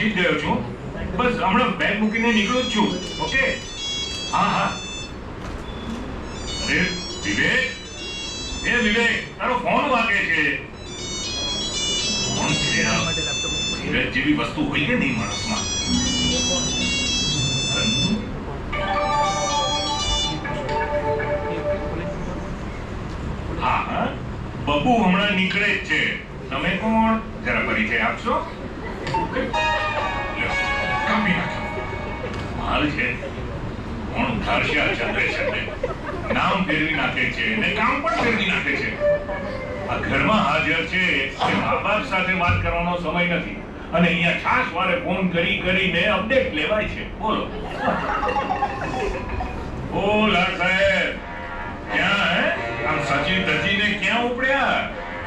પહોંચી જ ગયો છું. બસ હમણાં બેગ મૂકીને નીકળું જ છું. ઓકે? હા હા. અરે વિવેક, એ વિવેક, તારો ફોન વાગે છે. કોણ છે આ? વિવેક જેવી વસ્તુ હોય કે નહીં માણસમાં? હા હા, બબુ હમણાં નીકળે જ છે. તમે કોણ? જરા પરિચય આપશો? કાપી નાખ્યો. હાલ છે કોણ ઉધારશે આ જનરેશનને? નામ ફેરવી નાખે છે અને કામ પણ ફેરવી નાખે છે. આ ઘરમાં હાજર છે કે મા બાપ સાથે વાત કરવાનો સમય નથી અને અહીંયા છાસ વાળે ફોન કરીને અપડેટ લેવાય છે. બોલો. ઓ લાડ સાહેબ, ક્યાં હે? આમ સચી ધજીને ક્યાં ઉપડ્યા?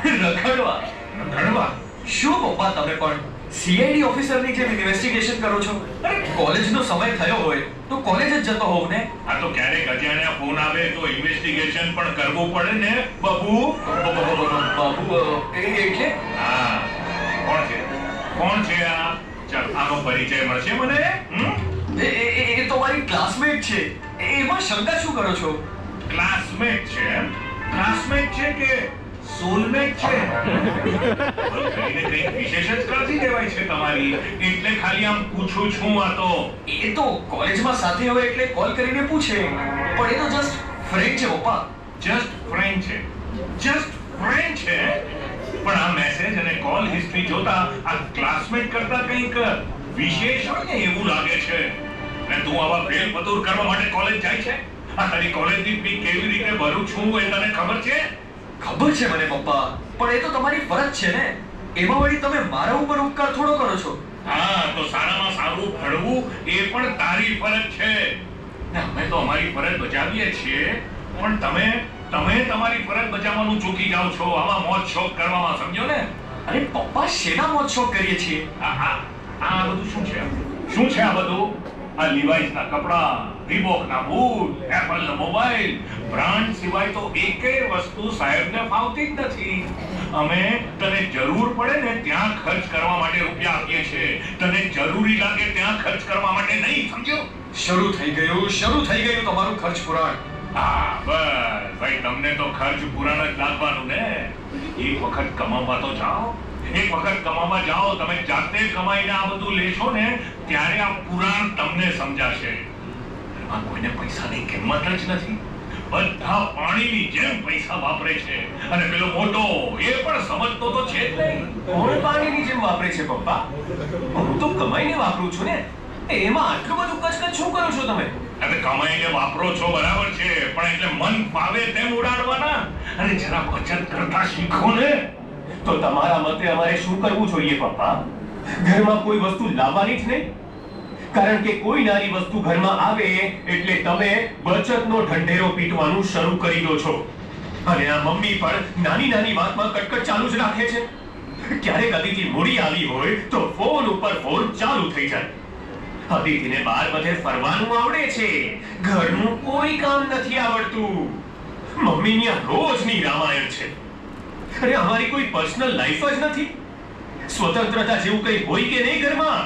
રખડવા? શું પપ્પા તમે પણ સીઆઈડી ઓફિસરની જેમ ઇન્વેસ્ટિગેશન કરો છો? અરે કોલેજનો સમય થયો હોય તો કોલેજ જ જતો હોવ ને. આ તો ક્યારેક અજાણ્યા ફોન આવે તો ઇન્વેસ્ટિગેશન પણ કરવું પડે ને બબુ. બાબુ એટલે હા, કોણ છે આ? ચાલ આનો પરિચય મળશે મને. એ તો મારી ક્લાસમેટ છે. એમાં શંકા શું કરો છો? ક્લાસમેટ છે એમ? ક્લાસમેટ છે કે સોલમેટ છે? કઈને કંઈક વિશેષ જ કરતી દેવાય છે તમારી, એટલે ખાલી આમ પૂછું છું. આ તો એ તો કોલેજમાં સાથે હોય એટલે કોલ કરીને પૂછે, પણ એ તો જસ્ટ ફ્રેન્ડ છે પપ્પા. જસ્ટ ફ્રેન્ડ છે? જસ્ટ ફ્રેન્ડ છે? પણ આ મેસેજ અને કોલ હિસ્ટ્રી જોતા આ ક્લાસમેટ કરતા કંઈક વિશેષ હોય ને એવું લાગે છે. અને તું આવા ફેલ પતુર કરવા માટે કોલેજ જાય છે? આ તારી કોલેજની ફી કેવી રીતે ભરું છું એ તને ખબર છે? ખબર છે મને પપ્પા, પણ એ તો તમારી ફરજ છે ને. એમાં વળી તમે મારા ઉપર ઉપકાર થોડો કરો છો. હા, તો સારામાં સારું ભણવું એ પણ તારી ફરજ છે. ને અમે તો અમારી ફરજ બજાવીએ છીએ, પણ તમે તમારી ફરજ બજાવવાનું ચૂકી જાઓ છો આવા મોજ શોખ કરવામાં, સમજો ને? અરે પપ્પા, શેના મોજ શોખ કરીએ છીએ? આ બધું શું છે? શું છે આ બધું? આ લિવાઇસના કપડા, રીબોકના બૂટ, એપલનો મોબાઈલ, બ્રાન્ડ સિવાય તો એકેય વસ્તુ સાહેબને ફાવતી જ નથી. અમે તને જરૂર પડે ને ત્યાં ખર્ચ કરવા માટે રૂપિયા આપીએ છીએ, તને જરૂરી લાગે ત્યાં ખર્ચ કરવા માટે નહીં, સમજ્યો? શરૂ થઈ ગયું તમારું ખર્ચ પુરાણ. હા બસ ભાઈ, તમને તો ખર્ચ પુરાણ જ લાગવાનું ને. એક વખત કમાવા તો જાઓ. તમે જાતે કમાઈને આ બધું લેશો ને ત્યારે આ પુરાણ તમને સમજાશે. એમાં કોઈને પૈસાની કિંમત જ નથી. બધા પાણીની જેમ પૈસા વાપરે છે. અને પેલો મોટો એ પણ સમજતો તો છે જ નહીં. કોણ પાણીની જેમ વાપરે છે પપ્પા? હું તો કમાઈને વાપરું છું ને. એમાં આટલું બધું કચકચ શું કરો છો તમે? હવે કમાઈને વાપરો છો બરાબર છે, પણ એટલે મન ફાવે તેમ ઉડાડવાના. અને જરા બચત કરતા શીખો ને. તો તમારા મતે અમારે શું કરવું જોઈએ પપ્પા? ઘરમાં કોઈ વસ્તુ લાવવાની જ નહીં? કારણ કે કોઈ નાની વસ્તુ ઘરમાં આવે એટલે તમે બચતનો ઢંઢેરો પીટવાનું શરૂ કરી દો છો. અને આ મમ્મી પણ નાની વાતમાં કટકટ ચાલુ જ રાખે છે. ક્યારેક અતિથિ મૂડી આવી હોય તો ફોન ઉપર ફોન ચાલુ થઈ જાય. અતિથિને બહાર બધે ફરવાનું આવડે છે, ઘરનું કોઈ કામ નથી આવડતું. મમ્મીની આ રોજની રામાયણ છે. અરે અમારી કોઈ પર્સનલ લાઈફ જ નથી. સ્વતંત્રતા જેવું કંઈ હોય કે નહીં ઘરમાં?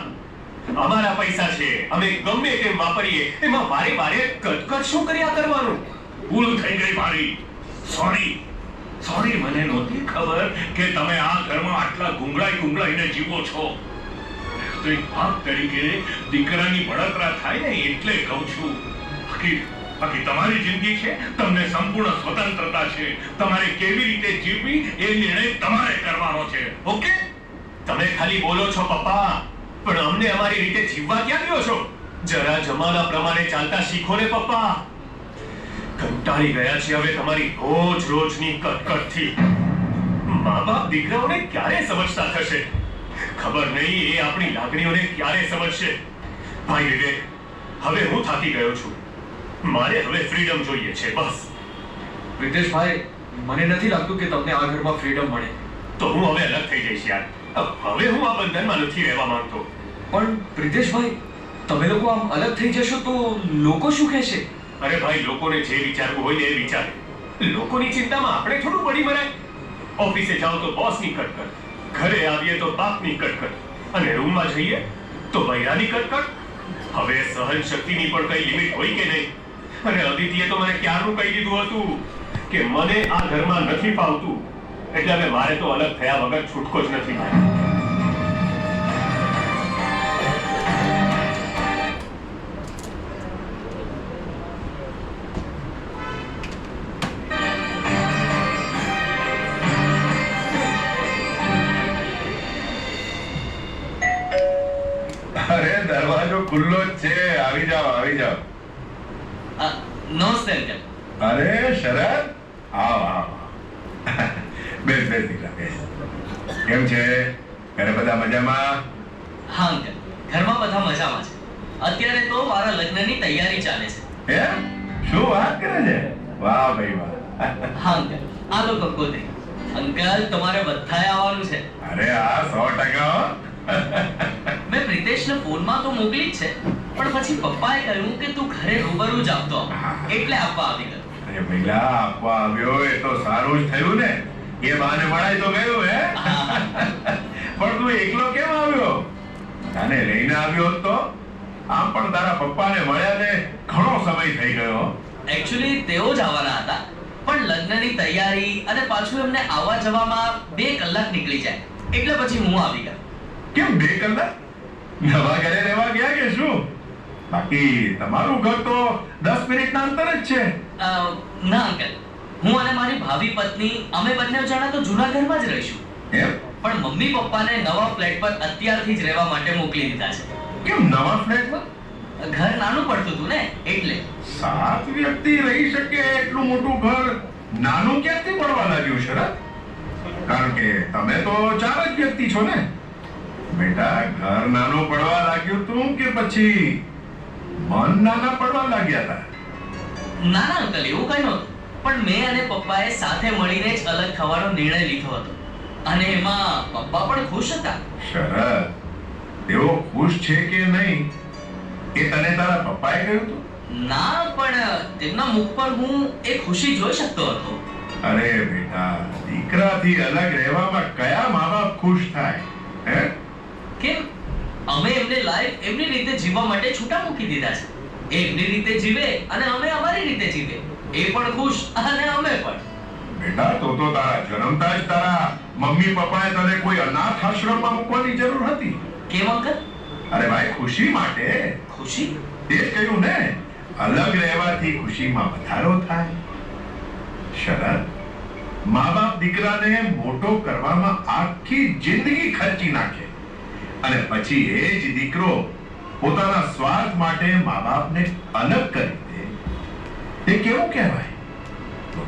અમારા પૈસા છે, અમે ગમે તેમ વાપરીએ. એમાં વારે વારે કટકટ શું કર્યા કરવાનું? ભૂલ થઈ ગઈ મારી. સોરી, મને નહોતી ખબર કે તમે આ ઘરમાં આટલા ગુંગળાઈને જીવો છો. તો એક બાપ તરીકે દીકરાની બળતરા થાય ને એટલે કહું છું. બાકી તમારી જિંદગી છે, તમને સંપૂર્ણ સ્વતંત્રતા છે. તમારે કેવી રીતે જીવવી એ નિર્ણય તમારે કરવાનો છે. ઓકે? તમે ખાલી બોલો છો પપ્પા, પણ અમને અમારી રીતે જીવવા ક્યાં દો છો? જરા જમાના પ્રમાણે ચાલતા શીખો ને પપ્પા. કંટાળી ગયા છે હવે તમારી રોજની કટકટથી. મા બાપ દીકરાઓને ક્યારે સમજતા થશે? ખબર નહીં એ આપણી લાગણીઓને ક્યારે સમજશે. ભાઈ વિવેક, હવે હું થાકી ગયો છું. મારે હવે ફ્રીડમ જોઈએ છે, બસ. પ્રિતેશભાઈ, મને નથી લાગતું કે તમને આ ઘરમાં ફ્રીડમ મળે. તો હું હવે અલગ થઈ જઈશ યાર. હવે હું આ બંધનમાં નથી રહેવા માંગતો. પણ પ્રિતેશભાઈ, તમે લોકો આમ અલગ થઈ જશો તો લોકો શું કહેશે? અરે ભાઈ, લોકોને જે વિચારવું હોય એ વિચારે. લોકોની ચિંતામાં આપણે થોડું પડી મરાય. ઓફિસે જાઓ તો બોસની કટકટ, ઘરે આવીએ તો બાપની કટકટ, અને રૂમમાં જઈએ તો બૈરાની કટકટ? હવે સહન શક્તિની પણ કઈ લિમિટ હોય કે નહીં? અને અદિતિએ તો મને ક્યારનું કહી દીધું હતું કે મને આ ઘરમાં નથી ફાવતું, એટલે હવે મારે તો અલગ થયા વગર છૂટકો જ નથી. અરે દરવાજો ખુલ્લો જ છે, આવી જાઓ આવી જાઓ. નમસ્તે અંકલ. અરે શરદ, આવ આવ. બેસ બેસ દીકરા બેસ. કેમ છે, ઘરે બધા મજામાં? હા અંકલ, ઘરમાં બધા મજામાં છે. અત્યારે તો મારા લગ્નની તૈયારી ચાલે છે. એમ? શું વાત કરે છે? વાહ ભાઈ વાહ. હા અંકલ, આ લો કંકોત્રી. અંકલ, તમારે બધાએ આવવાનું છે. અરે આ 100% હો. મેં પ્રિતેશને ફોનમાં તો મોકલી જ છે, પણ પછી પપ્પાએ કહ્યું કે તું ઘરે રૂબરૂ જ આપતો આવ. એટલે આપવા આવી ગયો. અરે ભઈલા, આપવા આવ્યો એ તો સારું જ થયું ને. એ બહાને મળાય તો ગયું હે. પણ તું એકલો કેમ આવ્યો? તને લઈને આવ્યો હોત તો આમ પણ તારા પપ્પાને મળ્યાને ઘણો સમય થઈ ગયો. એકચ્યુઅલી તેઓ જ આવવાના હતા, પણ લગ્નની તૈયારી અને પાછું એમને આવવા જવામાં 2 કલાક નીકળી જાય, એટલે પછી હું આવી ગયો. કેમ 2 કલાક? નવા ઘરે રહેવા ગયા કે શું? બાકી તમારું ઘર તો 10 મિનિટના અંતર જ છે. ના અંકલ, હું અને મારી ભાવિ પત્ની અમે બંને જણા તો જૂના ઘરમાં જ રહીશું. એમ? પણ મમ્મી પપ્પાને નવા ફ્લેટ પર અત્યારથી જ રહેવા માટે મોકલી દીધા છે. કેમ નવા ફ્લેટમાં? ઘર નાનું પડતું હતું ને, એટલે. 7 વ્યક્તિ રહી શકે એટલું મોટું ઘર નાનું ક્યાંથી પડવા લાગ્યું શરદ? કારણ કે તમે તો 4 જ વ્યક્તિ છો ને. બેટા, ઘર નાનું પડવા લાગ્યું તું કે પછી મન નાના પડવા લાગ્યા હતા? ના ના અંકલ, એવું કઈ નહોતું. પણ મેં અને પપ્પાએ સાથે મળીને જ અલગ થવાનો નિર્ણય લીધો હતો, અને એમાં પપ્પા પણ ખુશ હતા. શરદ, તેઓ ખુશ છે કે નહીં એ તને તારા પપ્પાએ કહ્યું હતું? ના, પણ તેમના મુખ પર હું એ ખુશી જોઈ શકતો હતો. અરે બેટા, દીકરાથી અલગ રહેવામાં કયા મા-બાપ ખુશ થાય? હે? કેમ? અમે એમને લાઈફ એમની રીતે જીવવા માટે છૂટા મૂકી દીધા છે. એ એમની રીતે જીવે અને અમે અમારી રીતે જીવે. એ પણ ખુશ અને અમે પણ. બેટા, તો તારા જન્મતા જ તારા મમ્મી પપ્પાએ તને કોઈ અનાથ આશ્રમમાં મૂકવાની જરૂર હતી? કેમ અંકલ? અરે ભાઈ, ખુશી માટે. ખુશી? તે જ કહ્યું ને, અલગ રહેવાથી ખુશીમાં વધારો થાય. શરદ, મા-બાપ દીકરાને મોટો કરવામાં આખી જિંદગી ખર્ચી નાખે અને પછી એ જ દીકરો પોતાના સ્વાર્થ માટે મા-બાપને અલગ કરી દે, તે કેવું કહેવાય?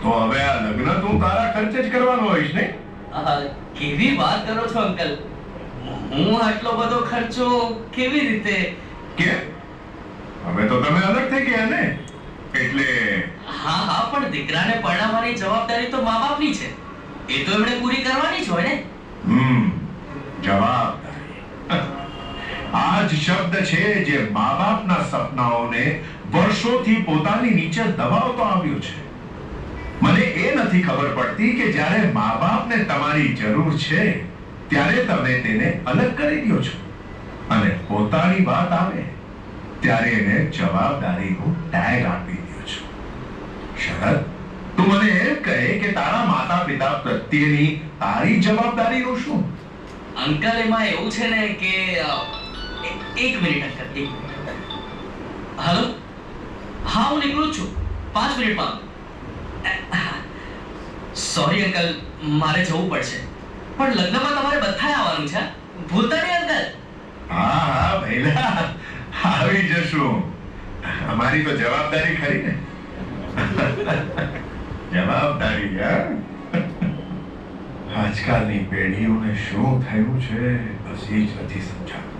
તો હવે આ લગ્ન તું તારા ખર્ચે જ કરવાનો હોઈશ ને? કેવી વાત કરો છો અંકલ? હું આટલો બધો ખર્ચો કેવી રીતે? કેમ? હવે તો તમે અલગ થઈ ગયા ને, એટલે હા હા, પણ દીકરાને પરણાવવાની જવાબદારી તો મા બાપની છે. એ તો એમણે પૂરી કરવાની જ હોય ને. જવાબદારી. આ જ શબ્દ છે જે મા-બાપના સપનાઓને વર્ષોથી પોતાની નીચે દબાવતો આવ્યો છે. મને એ નથી ખબર પડતી કે જ્યારે મા-બાપને તમારી જરૂર છે ત્યારે તમે તેને અલગ કરી દો છો, અને પોતાની વાત આવે ત્યારે એને જવાબદારીનો ટેગ આપી દો છો. શરદ, તું મને એમ કહે કે તારા માતા પિતા પ્રત્યેની તારી જવાબદારીનું શું? અંકલ, એમાં એવું છે ને કે એક મિનિટ અંકલ, 1 મિનિટ. હેલો, હા હું નીકળું જ છું, 5 મિનિટમાં. સોરી અંકલ, મારે જવું પડશે, પણ લગ્નમાં તમારે બધાએ આવવાનું છે. ભૂલતા નહીં અંકલ. હા હા ભઈલા, આવી જશું. અમારી તો જવાબદારી ખરી ને. જવાબદારી યાર. આજકાલની પેઢીઓને શું થયું છે હજી જ નથી સમજાતું.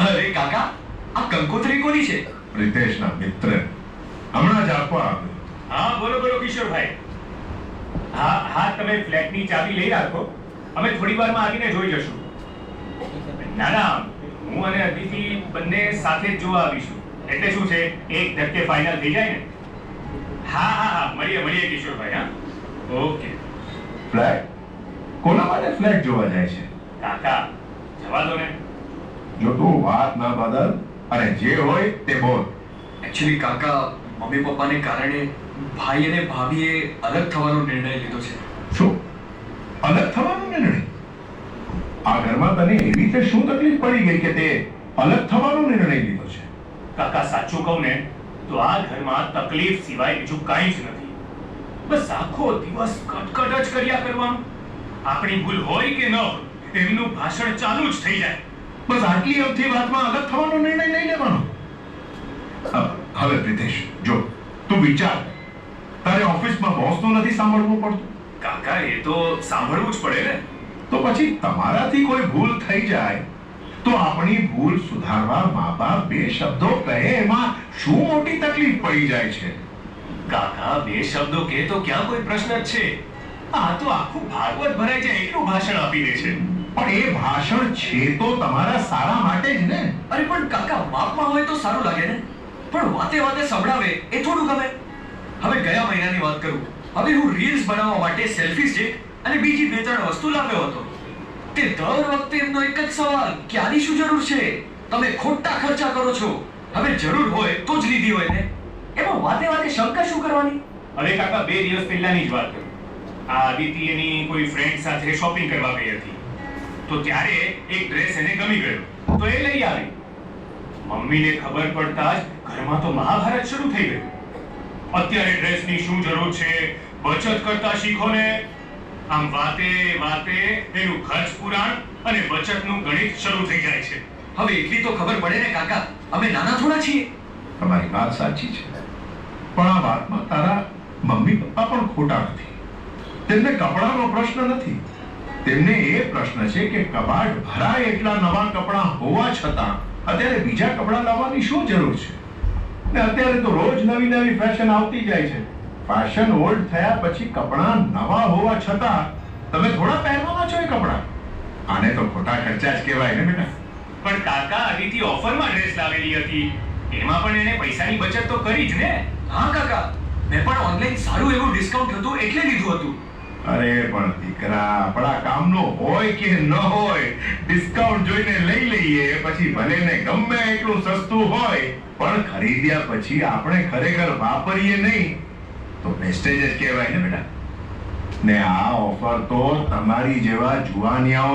અરે કાકા, આ કંકોત્રી કોની છે? પ્રિતેશના મિત્ર હમણાં જ આપવા આવ્યો. હા બોલો બોલો કિશોરભાઈ. હા હા, તમે ફ્લેટની ચાવી લઈ રાખો, અમે થોડી વારમાં આવીને જોઈ જશું. ના ના, હું અને અદિતિ બંને સાથે જ જોવા આવીશું. એટલે શું છે, એક ધક્કે ફાઇનલ થઈ જાય ને. હા હા હા, મળીએ કિશોરભાઈ. હા ઓકે. ફ્લેટ? કોના માટે ફ્લેટ જોવા જાય છે? કાકા, જવા દો ને. જો તું વાત ના બદલ અને જે હોય તે બોલ. એકચ્યુઅલી કાકા મમ્મી પપ્પાને કારણે ભાઈ અને ભાભીએ અલગ થવાનો નિર્ણય લીધો છે. શું અલગ થવાનો નિર્ણય? આ ઘરમાં તને એવી રીતે શું તકલીફ પડી ગઈ કે તે અલગ થવાનો નિર્ણય લીધો છે? કાકા સાચું કહું ને તો આ ઘરમાં તકલીફ સિવાય બીજું કાંઈ જ નથી. બસ આખો દિવસ કટકટ જ કર્યા કરવાનું. આપણી ભૂલ હોય કે ન હોય એમનું ભાષણ ચાલુ જ થઈ જાય. બસ આટલી અવધી વાતમાં અલગ થવાનો નિર્ણય લઈ લેવાનો. હવે પ્રિતેશ, જો તું વિચાર, તારે ઓફિસમાં બોસનું નથી સાંભળવું પડતું? કાકા એ તો સાંભળવું જ પડે ને. તો પછી તમારાથી કોઈ ભૂલ થઈ જાય તો આપણી ભૂલ સુધારવા મા બાપ બે શબ્દો કહે એમાં શું મોટી તકલીફ પડી જાય છે? કાકા બે શબ્દો કહે તો ક્યાં કોઈ પ્રશ્ન જ છે? આ તો આખું ભાગવત ભરાઈ જાય એટલું ભાષણ આપી દે છે. પણ એ ભાષણ છે તો તમારા સારા માટે જ ને. અરે પણ કાકા માપમાં હોય તો સારું લાગે ને, પણ વાતે વાતે સંભળાવે એ થોડું ગમે. હવે ગયા મહિનાની વાત કરું. હવે હું રીલ્સ બનાવવા માટે સેલ્ફી સ્ટિક અને બીજી 2-3 વસ્તુ લાવ્યો હતો. તે દર વખતે એમનો એક જ સવાલ કે આની શું જરૂર છે? તમે ખોટા ખર્ચા કરો છો. હવે જરૂર હોય તો જ લીધી હોય ને, એમાં વાતે વાતે શંકા શું કરવાની? અરે કાકા 2 દિવસ પહેલાની જ વાત કરું. આ આદિતિ એની કોઈ ફ્રેન્ડ સાથે શોપિંગ કરવા ગઈ હતી. તો ત્યારે એક ડ્રેસ એને ગમી ગયો તો એ લઈ આવી. મમ્મીને ખબર પડતા જ ઘરમાં તો મહાભારત શરૂ થઈ ગયું. અત્યારે ડ્રેસની શું જરૂર છે, બચત કરતા શીખો ને. આમ વાતે વાતે એનું ખર્ચ પુરાણ અને બચતનું ગણિત શરૂ થઈ જાય છે. હવે એટલી તો ખબર પડે ને કાકા, અમે નાના થોડા છીએ. તમારી વાત સાચી છે, પણ આ વાતમાં તારા મમ્મી પપ્પા પણ ખોટા નથી. તેમને કપડાનો પ્રશ્ન નથી, તેમને એ પ્રશ્ન છે કે કબાટ ભરાય એટલા નવા કપડાં હોવા છતાં અત્યારે બીજા કપડાં લાવવાની શું જરૂર છે? ને અત્યારે તો રોજ નવી નવી ફેશન આવતી જાય છે. ફેશન ઓલ્ડ થયા પછી કપડાં નવા હોવા છતાં તમે થોડા પહેરવાના છો એ કપડાં. આને તો ખોટા ખર્ચા જ કહેવાય ને બેટા. પણ કાકા આદિતિ ઓફરમાં ડ્રેસ લાવેલી હતી, એમાં પણ એને પૈસાની બચત તો કરી જ ને. હા કાકા, મેં પણ ઓનલાઈન સારું એવું ડિસ્કાઉન્ટ હતું એટલે લીધું હતું. અરે પણ દીકરા, આપણા કામનો હોય કે ન હોય, ડિસ્કાઉન્ટ જોઈને લઈ લઈએ. પછી ભલે ને ગમે એટલું સસ્તું હોય, પણ ખરીદ્યા પછી આપણે ખરેખર વાપરીએ નહીં તો વેસ્ટેજ જ કહેવાય ને બેટા. ને આ ઓફર તો તમારી જેવા જુવાનિયાઓ